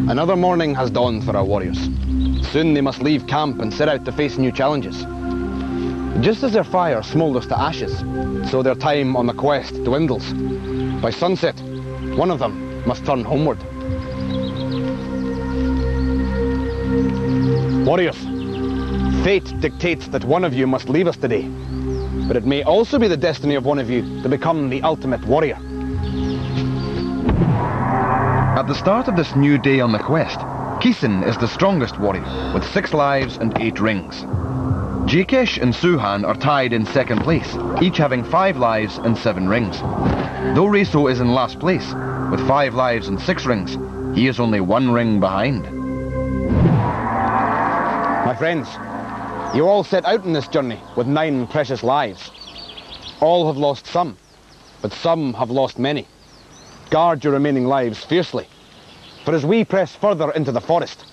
Another morning has dawned for our warriors. Soon they must leave camp and set out to face new challenges. Just as their fire smoulders to ashes, so their time on the quest dwindles. By sunset, one of them must turn homeward. Warriors, fate dictates that one of you must leave us today, but it may also be the destiny of one of you to become the ultimate warrior. At the start of this new day on the quest, Kisan is the strongest warrior, with 6 lives and 8 rings. Jakesh and Suhan are tied in second place, each having 5 lives and 7 rings. Though Reso is in last place, with 5 lives and 6 rings, he is only 1 ring behind. My friends, you all set out on this journey with 9 precious lives. All have lost some, but some have lost many. Guard your remaining lives fiercely, for as we press further into the forest,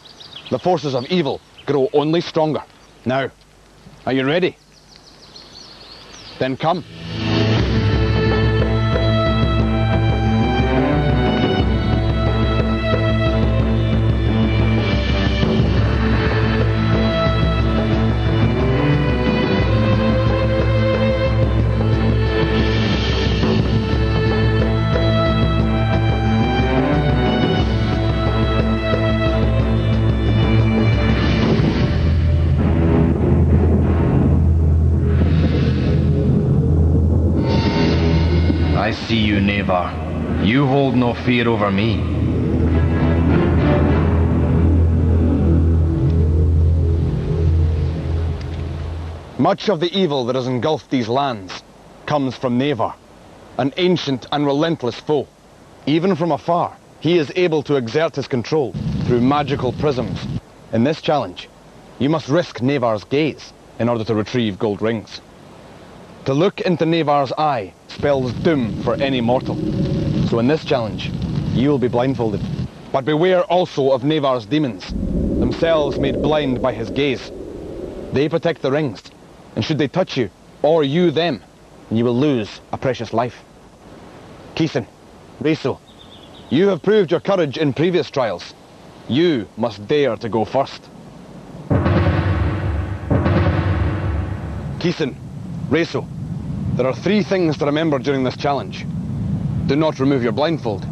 the forces of evil grow only stronger. Now, are you ready? Then come. I see you, Nevar. You hold no fear over me. Much of the evil that has engulfed these lands comes from Nevar, an ancient and relentless foe. Even from afar, he is able to exert his control through magical prisms. In this challenge, you must risk Nevar's gaze in order to retrieve gold rings. To look into Nevar's eye spells doom for any mortal. So in this challenge, you will be blindfolded. But beware also of Nevar's demons, themselves made blind by his gaze. They protect the rings, and should they touch you, or you them, you will lose a precious life. Kisan, Reso, you have proved your courage in previous trials. You must dare to go first. Kisan, Reso, there are 3 things to remember during this challenge. Do not remove your blindfold.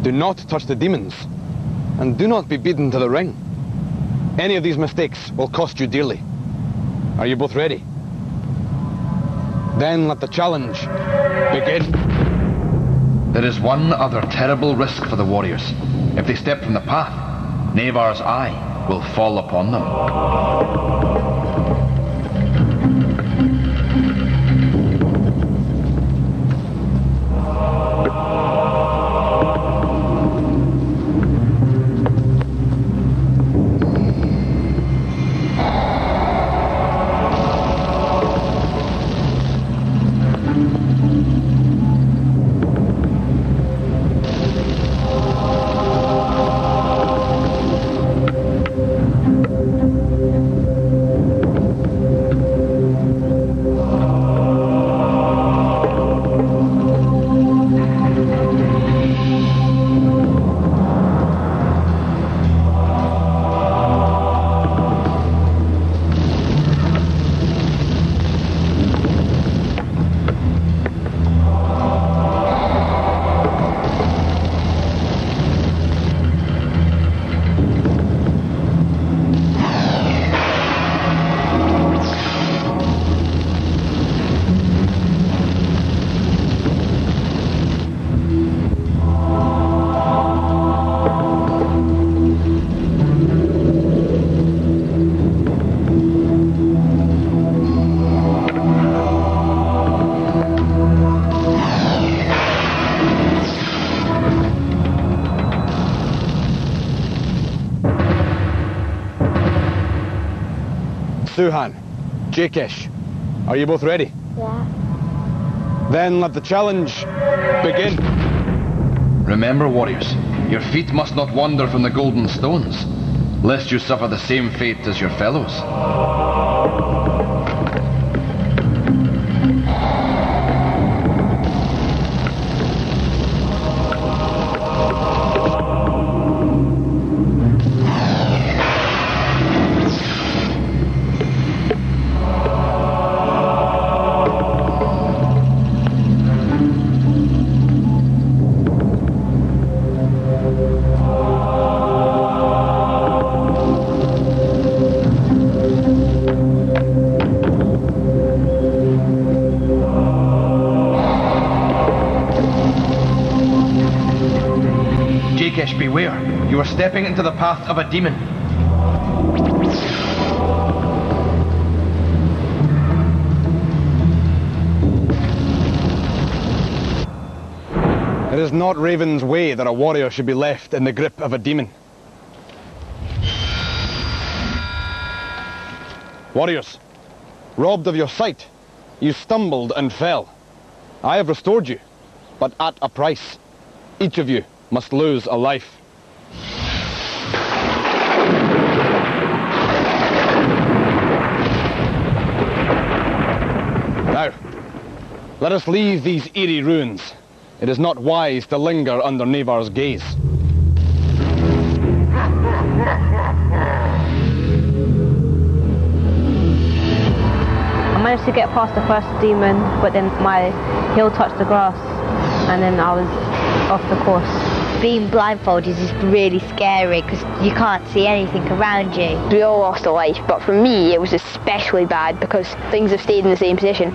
Do not touch the demons. And do not be beaten to the ring. Any of these mistakes will cost you dearly. Are you both ready? Then let the challenge begin. There is one other terrible risk for the warriors. If they step from the path, Nevar's eye will fall upon them. Suhan, Jakesh, are you both ready? Yeah. Then let the challenge begin. Remember, warriors, your feet must not wander from the golden stones, lest you suffer the same fate as your fellows. Jakesh, beware. You are stepping into the path of a demon. It is not Raven's way that a warrior should be left in the grip of a demon. Warriors, robbed of your sight, you stumbled and fell. I have restored you, but at a price. Each of you must lose a life. Now, let us leave these eerie ruins. It is not wise to linger under Nevar's gaze. I managed to get past the first demon, but then my heel touched the grass, and then I was off the course. Being blindfolded is really scary because you can't see anything around you. We all lost a life, but for me it was especially bad because things have stayed in the same position.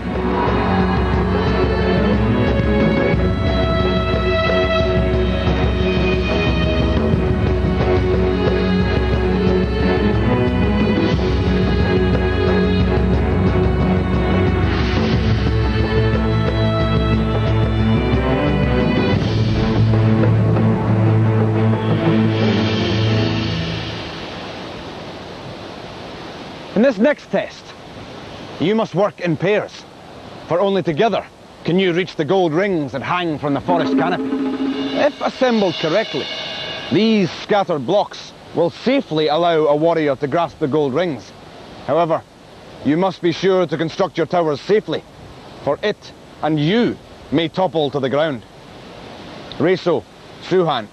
In this next test, you must work in pairs, for only together can you reach the gold rings that hang from the forest canopy. If assembled correctly, these scattered blocks will safely allow a warrior to grasp the gold rings. However, you must be sure to construct your towers safely, for it and you may topple to the ground. Reso, Suhan,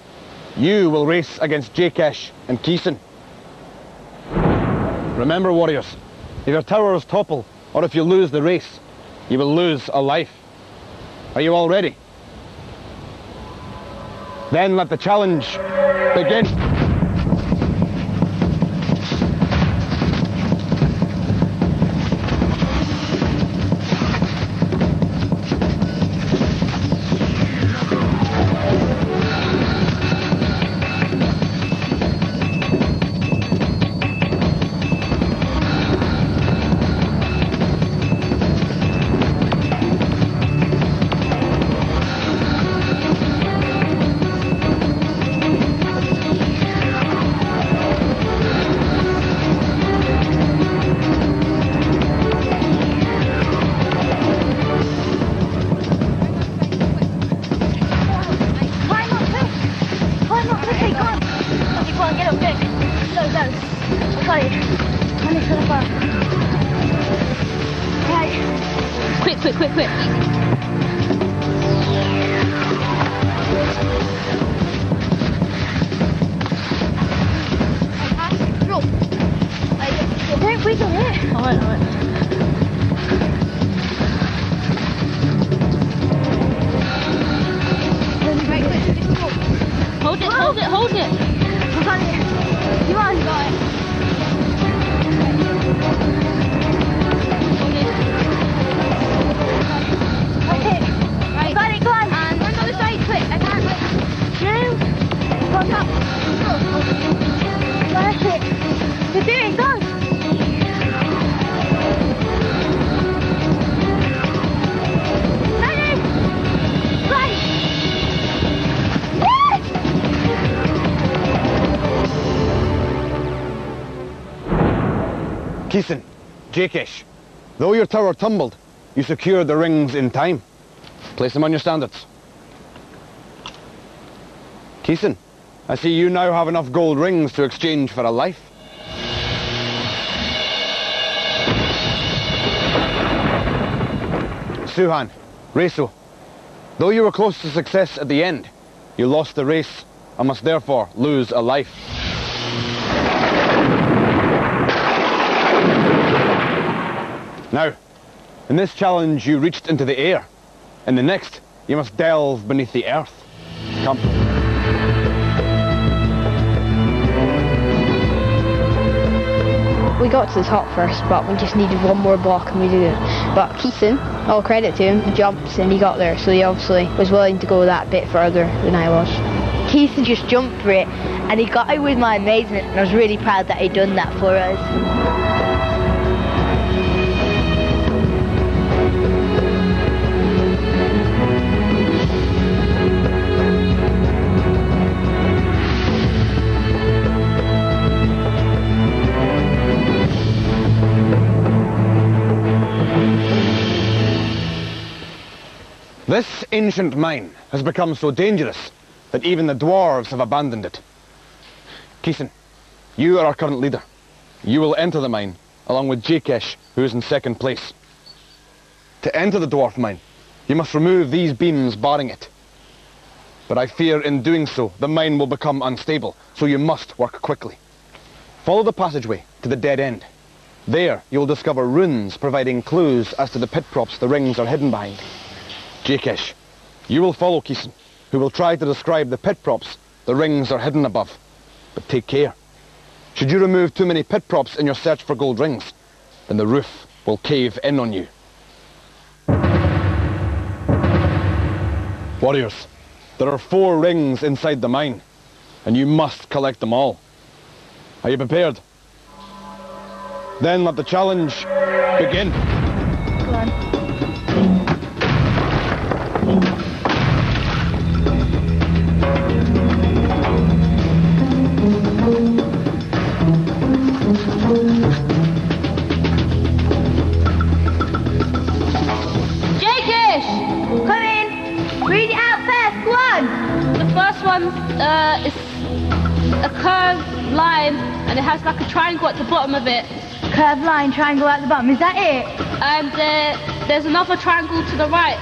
you will race against Jakesh and Keeson. Remember, warriors, if your towers topple, or if you lose the race, you will lose a life. Are you all ready? Then let the challenge begin. Quick. Don't wiggle it. Alright. Hold it. I got it. You on, guys. I got it, go on. And run the other side, quick. I can't wait. 2, go up. That's it. You're doing it, go. Ready? Run. Keeson, Jakesh, though your tower tumbled, you secured the rings in time. Place them on your standards. Keeson, I see you now have enough gold rings to exchange for a life. Suhan, Reso, though you were close to success at the end, you lost the race and must therefore lose a life. Now, in this challenge you reached into the air. In the next, you must delve beneath the earth. Come. We got to the top first, but we just needed one more block and we did it. But Keeson, all credit to him, he jumps and he got there, so he obviously was willing to go that bit further than I was. Keith just jumped for it, and he got it with my amazement, and I was really proud that he'd done that for us. This ancient mine has become so dangerous that even the dwarves have abandoned it. Keeson, you are our current leader. You will enter the mine, along with Jakesh, who is in second place. To enter the dwarf mine, you must remove these beams barring it. But I fear in doing so, the mine will become unstable, so you must work quickly. Follow the passageway to the dead end. There, you'll discover runes providing clues as to the pit props the rings are hidden behind. Jakesh, you will follow Keeson, who will try to describe the pit props the rings are hidden above. But take care. Should you remove too many pit props in your search for gold rings, then the roof will cave in on you. Warriors, there are 4 rings inside the mine, and you must collect them all. Are you prepared? Then let the challenge begin. Go on. It's a curved line, and it has like a triangle at the bottom of it. Curved line, triangle at the bottom, is that it? And there's another triangle to the right,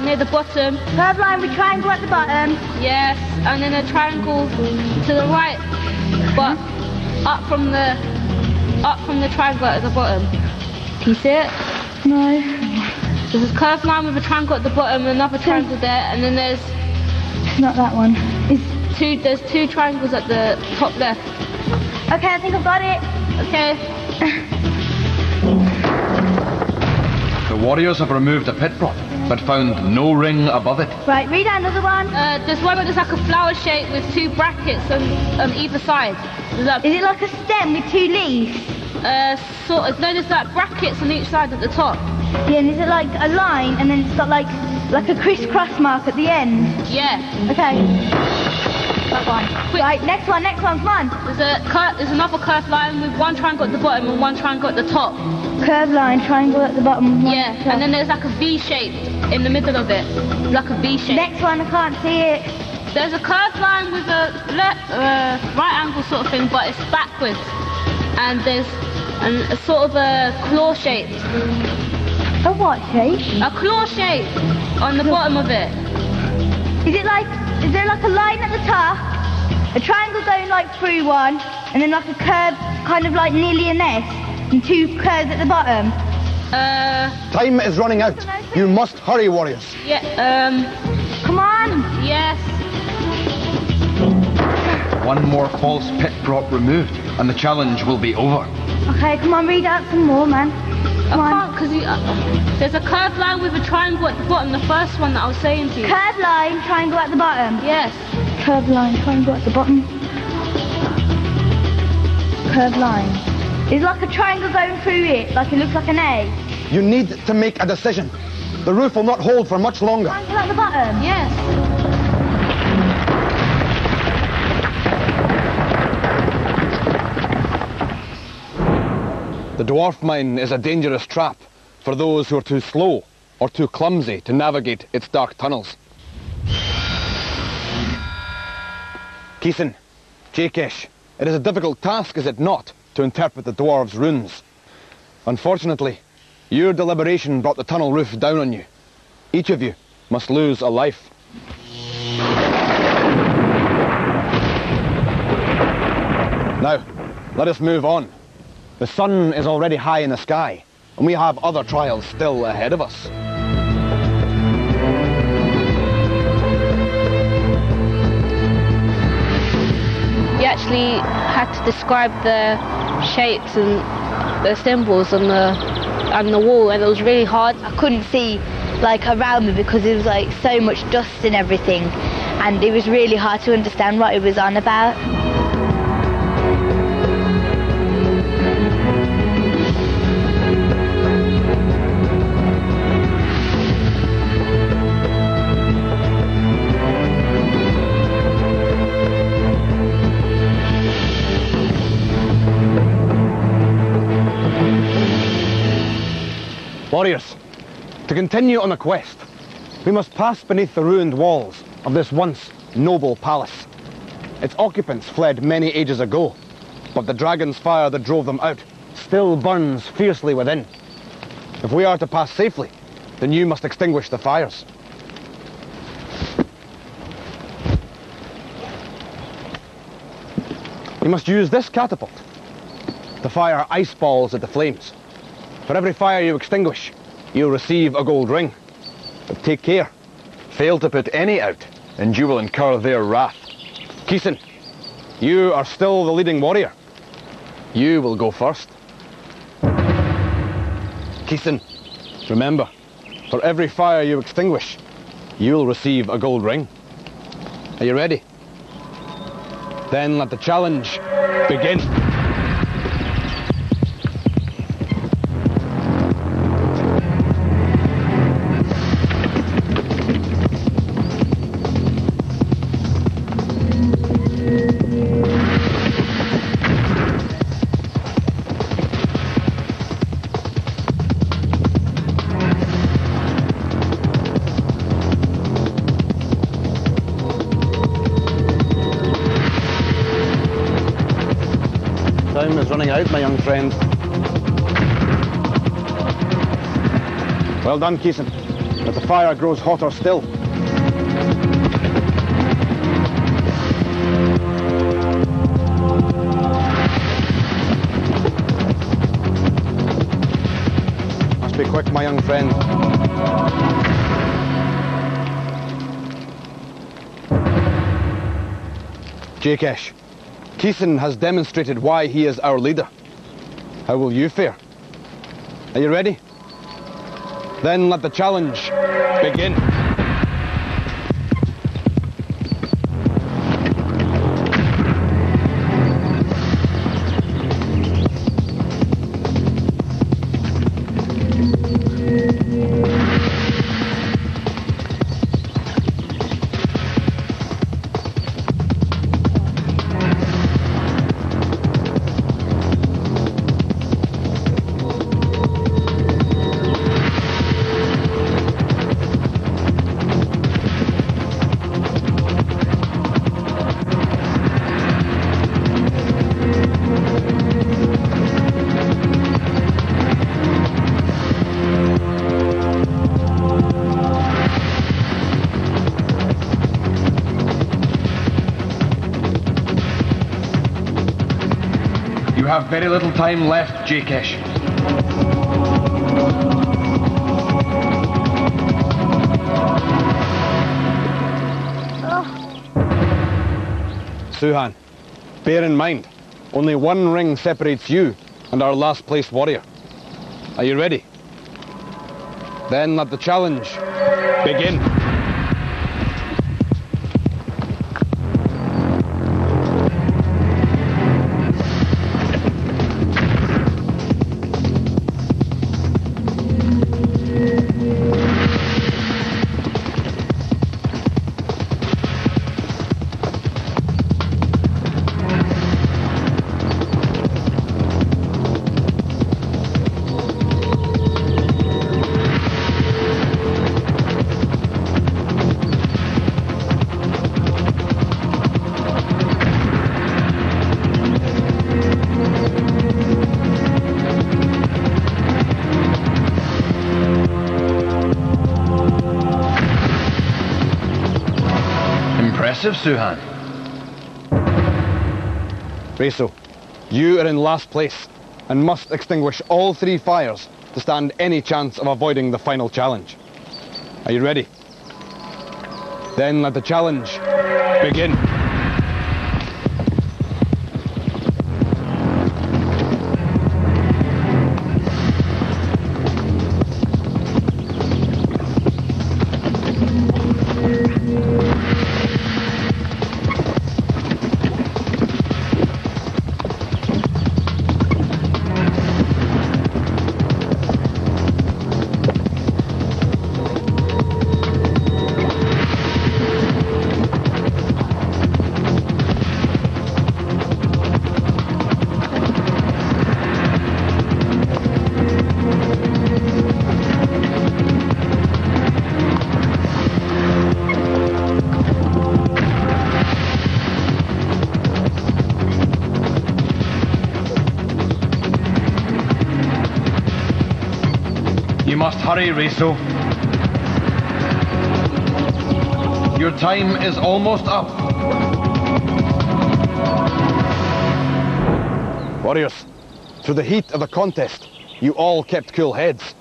near the bottom. Curved line with triangle at the bottom? Yes, and then a triangle to the right, but up from the triangle at the bottom. Can you see it? No. There's a curved line with a triangle at the bottom, another triangle there, and then there's... Not that one. There's 2 triangles at the top left. Okay, I think I've got it. Okay. The warriors have removed a pit prop, but found no ring above it. Right, read out another one. There's one where there's like a flower shape with 2 brackets on either side. Is it like a stem with 2 leaves? Sort of. No, there's like brackets on each side at the top. Yeah, and is it like a line, and then it's got like a crisscross mark at the end? Yeah. Okay. That one. Quick. Right, next one, come on. There's another curved line with 1 triangle at the bottom and 1 triangle at the top. Curved line, triangle at the bottom. Yeah, and then there's like a V shape in the middle of it. Like a V shape. Next one, I can't see it. There's a curved line with a right angle sort of thing, but it's backwards. And there's a sort of a claw shape. A what shape? A claw shape on the bottom of it. Is there like a line at the top, a triangle going like through one, and then like a curve kind of like nearly an S, and 2 curves at the bottom? Time is running out. You must hurry, warriors. Yeah, Come on! Yes. 1 more false pit prop removed, and the challenge will be over. Okay, come on, read out some more, man. I can't, because there's a curved line with a triangle at the bottom, the first one that I was saying to you. Curved line, triangle at the bottom? Yes. Curved line, triangle at the bottom. Curved line. It's like a triangle going through it, like it looks like an A. You need to make a decision. The roof will not hold for much longer. Triangle at the bottom? Yes. The dwarf mine is a dangerous trap for those who are too slow or too clumsy to navigate its dark tunnels. Keeson, Jakesh, it is a difficult task, is it not, to interpret the dwarves' runes? Unfortunately, your deliberation brought the tunnel roof down on you. Each of you must lose a life. Now, let us move on. The sun is already high in the sky, and we have other trials still ahead of us. You actually had to describe the shapes and the symbols on the wall, and it was really hard. I couldn't see like around me because there was like so much dust and everything, and it was really hard to understand what he was on about. Warriors, to continue on the quest, we must pass beneath the ruined walls of this once noble palace. Its occupants fled many ages ago, but the dragon's fire that drove them out still burns fiercely within. If we are to pass safely, then you must extinguish the fires. You must use this catapult to fire ice balls at the flames. For every fire you extinguish, you'll receive a gold ring. But take care. Fail to put any out, and you will incur their wrath. Keeson, you are still the leading warrior. You will go first. Keeson, remember, for every fire you extinguish, you'll receive a gold ring. Are you ready? Then let the challenge begin. Time is running out, my young friend. Well done, Keeson. But the fire grows hotter still. Must be quick, my young friend. Jakesh, Keeson has demonstrated why he is our leader. How will you fare? Are you ready? Then let the challenge begin. You have very little time left, Jakesh. Suhan, bear in mind, only one ring separates you and our last place warrior. Are you ready? Then let the challenge begin. Impressive, Suhan. Reso, you are in last place and must extinguish all three fires to stand any chance of avoiding the final challenge. Are you ready? Then let the challenge begin. must hurry, Reso. Your time is almost up. Warriors, through the heat of the contest, you all kept cool heads.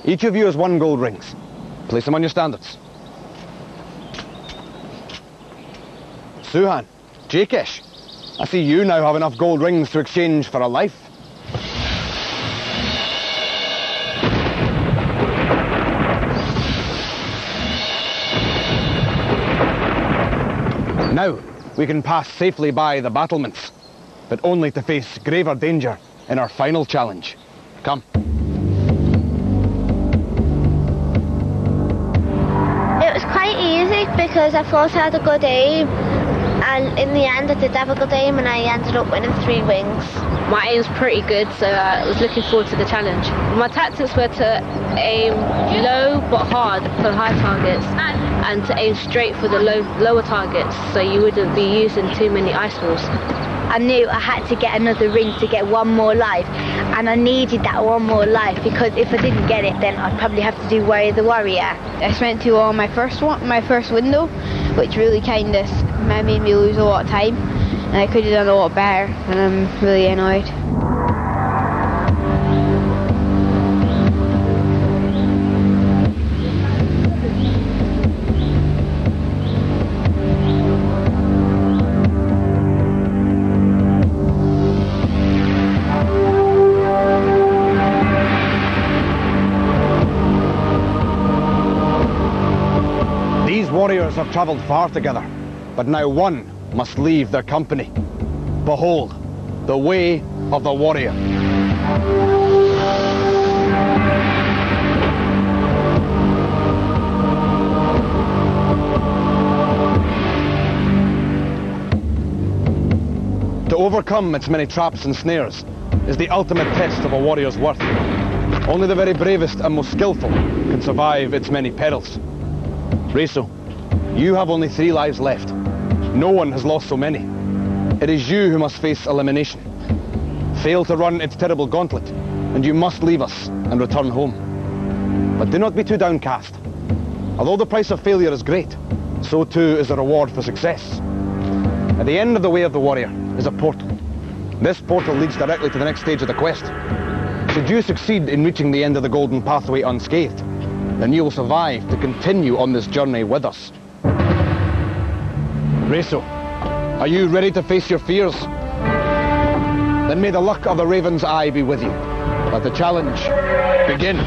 Each of you has 1 gold rings. Place them on your standards. Suhan, Jakesh, I see you now have enough gold rings to exchange for a life. Now, we can pass safely by the battlements, but only to face graver danger in our final challenge. Come. It was quite easy because I thought I had a good aim, and in the end I did have a good aim and I ended up winning 3 wings. My aim's pretty good, so I was looking forward to the challenge. My tactics were to aim low but hard for the high targets, and to aim straight for the lower targets, so you wouldn't be using too many ice walls. I knew I had to get another ring to get 1 more life, and I needed that 1 more life because if I didn't get it, then I'd probably have to do Warrior the Warrior. I spent too long on my first window, which really kind of made me lose a lot of time, and I could have done a lot better, and I'm really annoyed. Warriors have travelled far together, but now one must leave their company. Behold, the way of the warrior. To overcome its many traps and snares is the ultimate test of a warrior's worth. Only the very bravest and most skillful can survive its many perils. Reso, you have only 3 lives left. No one has lost so many. It is you who must face elimination. Fail to run its terrible gauntlet, and you must leave us and return home. But do not be too downcast. Although the price of failure is great, so too is the reward for success. At the end of the Way of the Warrior is a portal. This portal leads directly to the next stage of the quest. Should you succeed in reaching the end of the golden pathway unscathed, then you will survive to continue on this journey with us. Reso, are you ready to face your fears? Then may the luck of the Raven's Eye be with you. Let the challenge begin.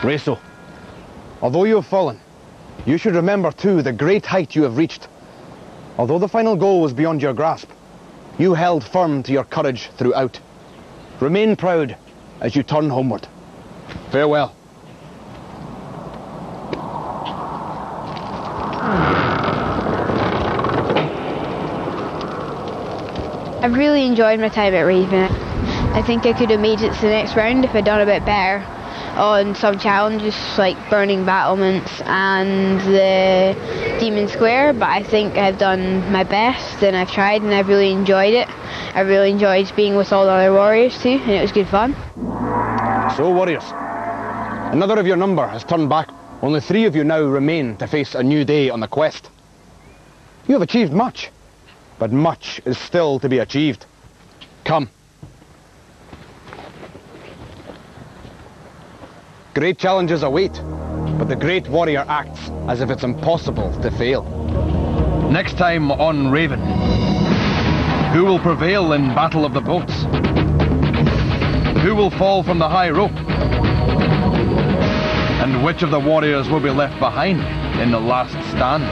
Reso, although you have fallen, you should remember too the great height you have reached. Although the final goal was beyond your grasp, you held firm to your courage throughout. Remain proud as you turn homeward. Farewell. I've really enjoyed my time at Raven. I think I could have made it to the next round if I'd done a bit better on some challenges like burning battlements and the Demon Square, but I think I've done my best and I've tried and I've really enjoyed it. I really enjoyed being with all the other warriors too, and it was good fun. So, warriors, another of your number has turned back. Only 3 of you now remain to face a new day on the quest. You have achieved much, but much is still to be achieved. Come. Great challenges await, but the great warrior acts as if it's impossible to fail. Next time on Raven, who will prevail in Battle of the Boats? Who will fall from the high rope? And which of the warriors will be left behind in the last stand?